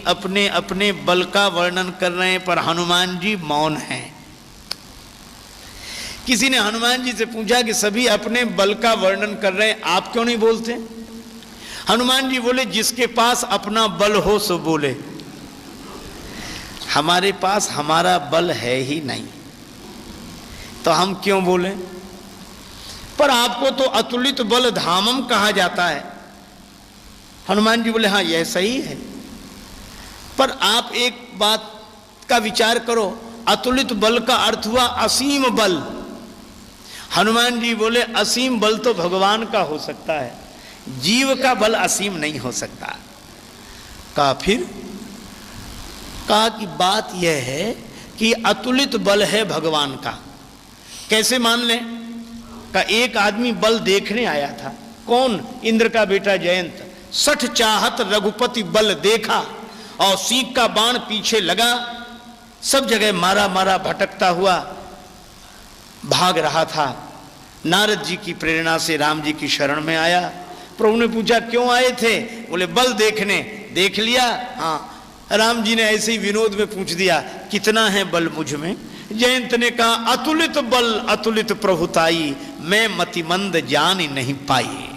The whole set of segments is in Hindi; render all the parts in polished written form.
अपने अपने बल का वर्णन कर रहे हैं, पर हनुमान जी मौन हैं। किसी ने हनुमान जी से पूछा कि सभी अपने बल का वर्णन कर रहे हैं, आप क्यों नहीं बोलते? हनुमान जी बोले, जिसके पास अपना बल हो सो बोले। हमारे पास हमारा बल है ही नहीं, तो हम क्यों बोले? पर आपको तो अतुलित बल धामम कहा जाता है। हनुमान जी बोले, हाँ यह सही है, पर आप एक बात का विचार करो, अतुलित बल का अर्थ हुआ असीम बल। हनुमान जी बोले, असीम बल तो भगवान का हो सकता है, जीव का बल असीम नहीं हो सकता। कहा फिर? कहा कि बात यह है कि अतुलित बल है भगवान का। कैसे मान लें? का एक आदमी बल देखने आया था। कौन? इंद्र का बेटा जयंत। 60 चाहत रघुपति बल देखा, और सीख का बाण पीछे लगा, सब जगह मारा मारा भटकता हुआ भाग रहा था। नारद जी की प्रेरणा से राम जी की शरण में आया। प्रभु ने पूछा, क्यों आए थे? बोले, बल देखने। देख लिया? हाँ। राम जी ने ऐसे ही विनोद में पूछ दिया, कितना है बल मुझ में? जयंत ने कहा, अतुलित बल अतुलित प्रभुताई, मैं मतिमंद जान नहीं पाई।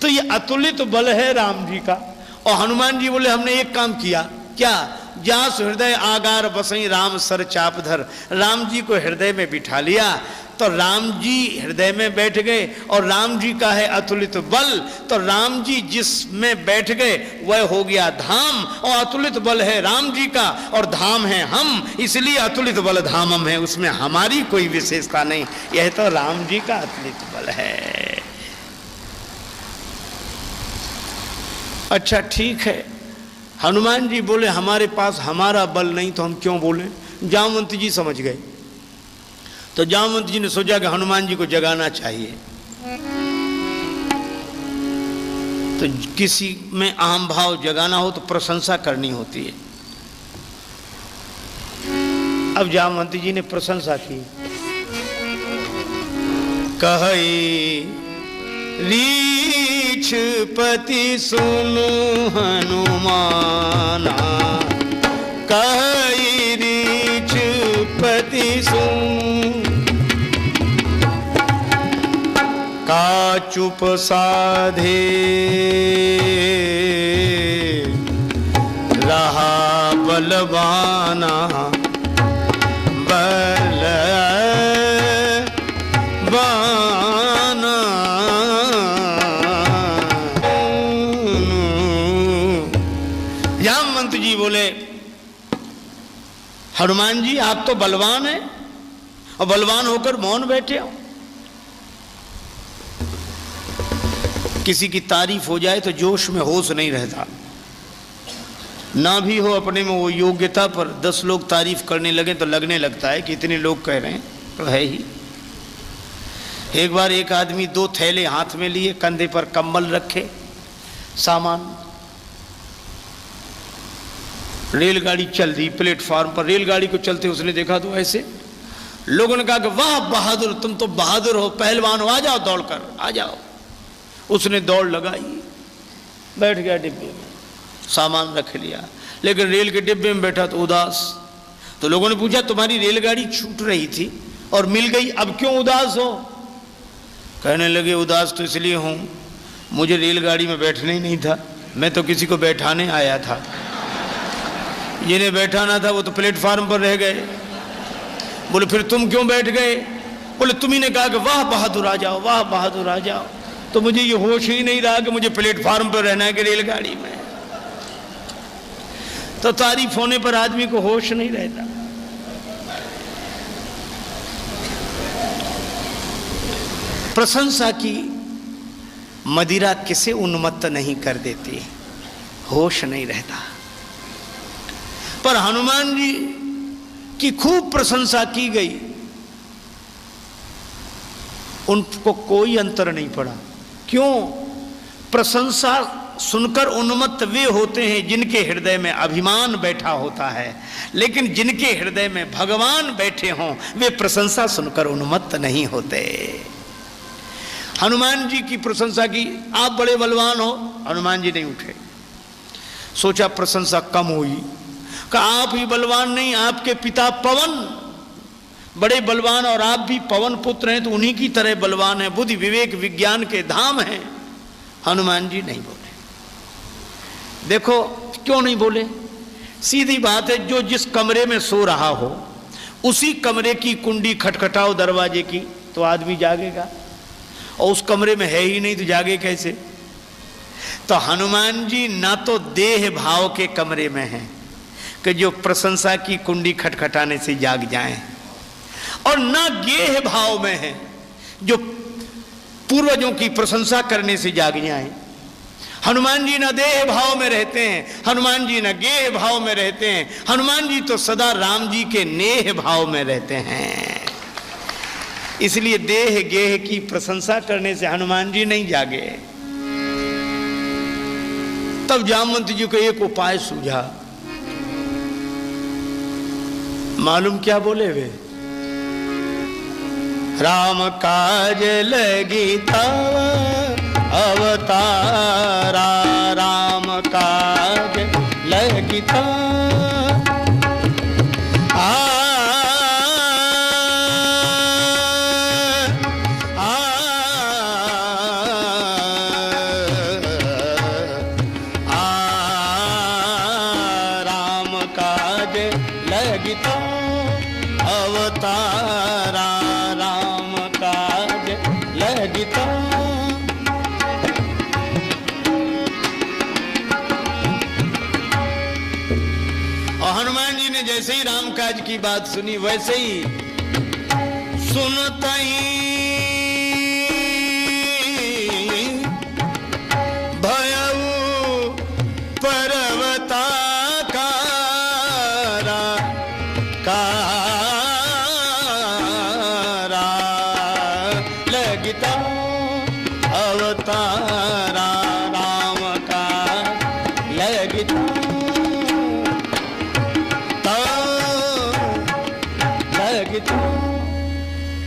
तो ये अतुलित बल है राम जी का। और हनुमान जी बोले, हमने एक काम किया। क्या? जास हृदय आगार बसई राम सर चापधर। राम जी को हृदय में बिठा लिया, तो राम जी हृदय में बैठ गए। और राम जी का है अतुलित बल, तो राम जी जिसमें बैठ गए वह हो गया धाम। और अतुलित बल है राम जी का, और धाम है हम, इसलिए अतुलित बल धामम है, उसमें हमारी कोई विशेषता नहीं। यह तो राम जी का अतुलित बल है। अच्छा ठीक है। हनुमान जी बोले, हमारे पास हमारा बल नहीं, तो हम क्यों बोले? जामवंत जी समझ गए। तो जामवंत जी ने सोचा कि हनुमान जी को जगाना चाहिए। तो किसी में अहम भाव जगाना हो तो प्रशंसा करनी होती है। अब जामवंत जी ने प्रशंसा की। कही रीछ पति सुनु हनुमाना, कही रीछ पति सुनु, का चुप साधे रहा बलवाना, जामवंत जी बोले, हनुमान जी आप तो बलवान हैं, और बलवान होकर मौन बैठे हो। किसी की तारीफ हो जाए तो जोश में होश नहीं रहता, ना भी हो अपने में वो योग्यता, पर 10 लोग तारीफ करने लगे तो लगने लगता है कि इतने लोग कह रहे हैं तो है ही। एक बार एक आदमी 2 थैले हाथ में लिए, कंधे पर कंबल रखे, सामान, रेलगाड़ी चल रही प्लेटफार्म पर। रेलगाड़ी को चलते उसने देखा तो ऐसे लोगों ने कहा कि वाह बहादुर, तुम तो बहादुर हो, पहलवान हो, आ जाओ दौड़ कर, आ जाओ। उसने दौड़ लगाई, बैठ गया डिब्बे में, सामान रख लिया, लेकिन रेल के डिब्बे में बैठा तो उदास। तो लोगों ने पूछा, तुम्हारी रेलगाड़ी छूट रही थी और मिल गई, अब क्यों उदास हो? कहने लगे, उदास तो इसलिए हूँ, मुझे रेलगाड़ी में बैठना ही नहीं था, मैं तो किसी को बैठाने आया था। जिन्हें बैठाना था वो तो प्लेटफार्म पर रह गए। बोले, फिर तुम क्यों बैठ गए? बोले, तुम्ही ने कहा कि वाह बहादुर आ जाओ, वाह बहादुर आ जाओ, तो मुझे ये होश ही नहीं रहा कि मुझे प्लेटफार्म पर रहना है कि रेलगाड़ी में। तो तारीफ होने पर आदमी को होश नहीं रहता। प्रशंसा की मदिरा किसे उन्मत्त नहीं कर देती, होश नहीं रहता। पर हनुमान जी की खूब प्रशंसा की गई, उनको कोई अंतर नहीं पड़ा। क्यों? प्रशंसा सुनकर उन्मत्त वे होते हैं जिनके हृदय में अभिमान बैठा होता है, लेकिन जिनके हृदय में भगवान बैठे हों वे प्रशंसा सुनकर उन्मत्त नहीं होते। हनुमान जी की प्रशंसा की, आप बड़े बलवान हो। हनुमान जी नहीं उठे। सोचा प्रशंसा कम हुई, कहा आप ही बलवान नहीं, आपके पिता पवन बड़े बलवान और आप भी पवन पुत्र हैं, तो उन्हीं की तरह बलवान है, बुद्धि विवेक विज्ञान के धाम हैं। हनुमान जी नहीं बोले। देखो क्यों नहीं बोले? सीधी बात है, जो जिस कमरे में सो रहा हो उसी कमरे की कुंडी खटखटाओ दरवाजे की तो आदमी जागेगा, और उस कमरे में है ही नहीं तो जागे कैसे? तो हनुमान जी ना तो देह भाव के कमरे में हैं कि जो प्रशंसा की कुंडी खटखटाने से जाग जाएं, और ना गेह भाव में हैं जो पूर्वजों की प्रशंसा करने से जाग जाएं। हनुमान जी ना देह भाव में रहते हैं, हनुमान जी ना गेह भाव में रहते हैं, हनुमान जी तो सदा राम जी के नेह भाव में रहते हैं। इसलिए देह गेह की प्रशंसा करने से हनुमान जी नहीं जागे। तब जामवंत जी को एक उपाय सूझा। मालूम क्या बोले वे? राम काज लगी तव अवतारा, राम काज लगी राम काज लगी अवतारा, राम काज लगी हनुमान जी ने जैसे ही रामकाज की बात सुनी वैसे ही सुनता ही भयउ पर्वताकारा, लगता अवतारा, राम का लगता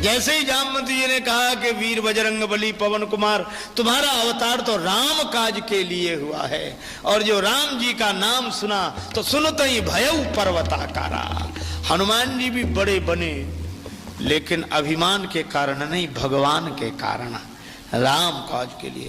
जैसे ही जामवंत जी ने कहा कि वीर बजरंग बली पवन कुमार, तुम्हारा अवतार तो राम काज के लिए हुआ है, और जो राम जी का नाम सुना तो सुनते ही भयउ पर्वताकारा। हनुमान जी भी बड़े बने, लेकिन अभिमान के कारण नहीं, भगवान के कारण, राम काज के लिए।